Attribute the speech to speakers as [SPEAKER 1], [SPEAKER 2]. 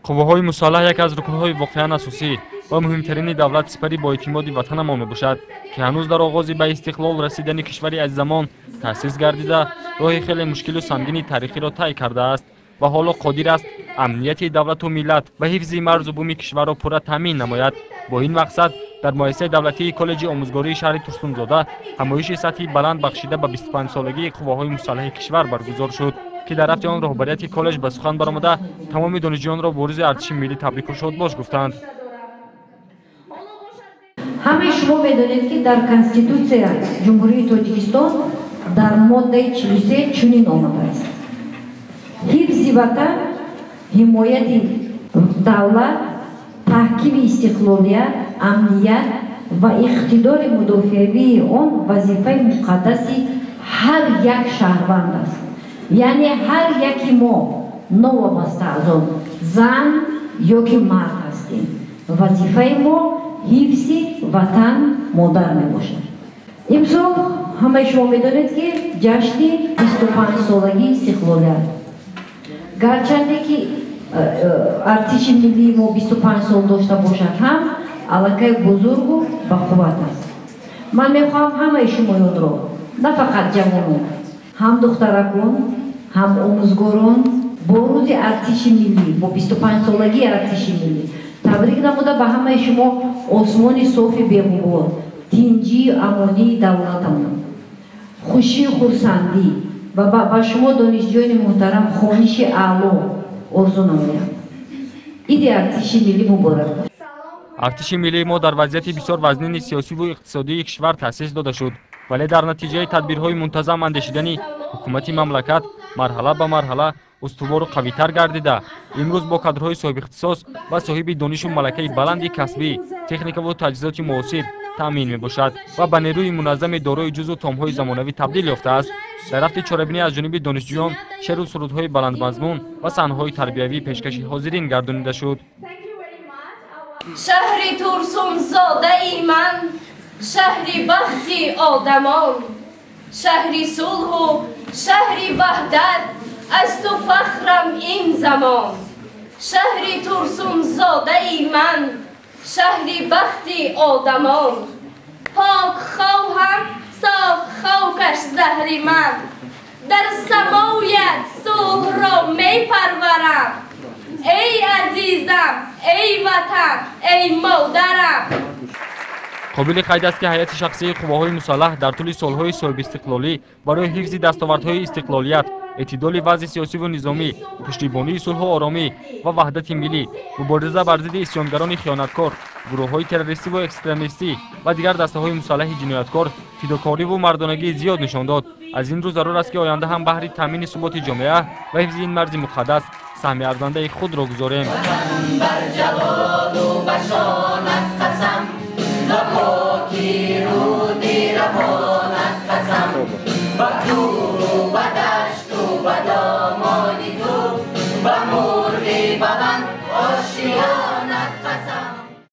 [SPEAKER 1] қувваҳои мусаллаҳ яке аз рукнҳои воқеан асосӣ ва муҳимтарини давлат сипари боэътимоди ватанамон мебошад, ки ҳанӯз дар оғози ба истиқлол расидани кишвари азизамон таъсис гардида роҳи хеле мушкилу сангини таърихиро тай кардааст ва ҳоло қодир аст амнияти давлату миллат ва ҳифзи марзу буми кишварро пурра таъмин намояд. бо ин мақсад дар муассисаи давлатии коллеҷи омӯзгории шаҳри Турсунзода ҳамоиши сатҳи баланд бахшида ба 25-солагии қувваҳои мусаллаҳи кишвар баргузор шуд, ки дар рафти он роҳбарияти коллеҷ ба сухан баромада тамоми донишҷӯёнро бо рӯзи артиши миллӣ табрику шодбош гуфтанд.
[SPEAKER 2] ҳамаи шумо медонед ки дар конститутсия ҷумҳурии тоҷикистон дар моддаи 43 чунин омадааст: ҳифзи ватан, ҳимояти давлат, таҳкими истиқлолият, амният ва иқтидори мудофиавии он вазифаи муқаддаси ҳар як шаҳрванд аст. яъне ҳар яки мо новобаста аз он зан ёки мард ҳастем. вазифаи мо ҳифзи ватан модар мебошад. имсол ҳамаи шумо медонед ки ҷашни 25-солагии истиқлолият. гарчанде ки артиши миллии мо 25 сол дошта бошад ҳам аллакай бузургу бақувват аст. ман мехоҳам ҳамаи шумоёнро, на фақат ҷавонон, ҳам духтаракон, ҳам омӯзгорон бо рӯзи артиши миллӣ, бо 25-солагии артиши миллӣ табрик намуда ба ҳамаи шумо осмони софи беғубор, тинҷии амонии давлатамон, хушию хурсандӣ ва ба шумо донишҷӯёни муҳтарам хониши аъло орзу намоям. иди артиши миллӣ муборак бошад.
[SPEAKER 1] артиши миллии мо дар вазъияти бисёр вазнини сиёсиву иқтисодии кишвар таъсис дода шуд, вале дар натиҷаи тадбирҳои мунтазам андешидани ҳукумати мамлакат марҳала ба марҳала устувору қавитар гардида, имрӯз бо кадрҳои соҳибихтисос ва соҳиби донишу малакаи баланди касбӣ, техникаву таҷҳизоти муосир таъмин мебошад ва ба нерӯи муназзами дорои ҷузу томҳои замонавӣ табдил ёфтааст. дар рафти чорабинӣ аз ҷониби донишҷӯён шеру сурудҳои баландмазмун ва саҳнҳои тарбиявӣ пешкаши ҳозирин гардонида шуд.
[SPEAKER 3] шаҳри Турсунзодаи ман, шаҳри бахти одамон, шаҳри сулҳу шаҳри ваҳдат асту фахрам ин замон. шаҳри Турсунзодаи ман, шаҳри бахти одамон, пок хоҳам соф хокаш заҳри ман, дар самоят сулҳро мепарварам. ای عزیزم، ای وطن، ای مادرم.
[SPEAKER 1] قابل قید است که هیئت شخصی قوه‌های مسلح در طول سالهای صاحب استقلالی برای حفظ دستاوردهای استقلالیت، اعتدال وضع سیاسی و نظامی، پشتیبانی صلح و آرامی و وحدت ملی، مبارزه بر ضد اسیانگران خیانتکار، گروه‌های تروریستی و اکستریمیستی و دیگر دسته‌های مسلح جنایتکار فداکاری و مردانگی زیاد نشان داد. از این رو ضرور است که آینده هم بهر تامین ثبات جامعه و حفظ این مرز مقدس سهم ارزنده خود را گذاریم.
[SPEAKER 4] بر جلال و بشانت قسم، و پاکی رودی روانت قسم،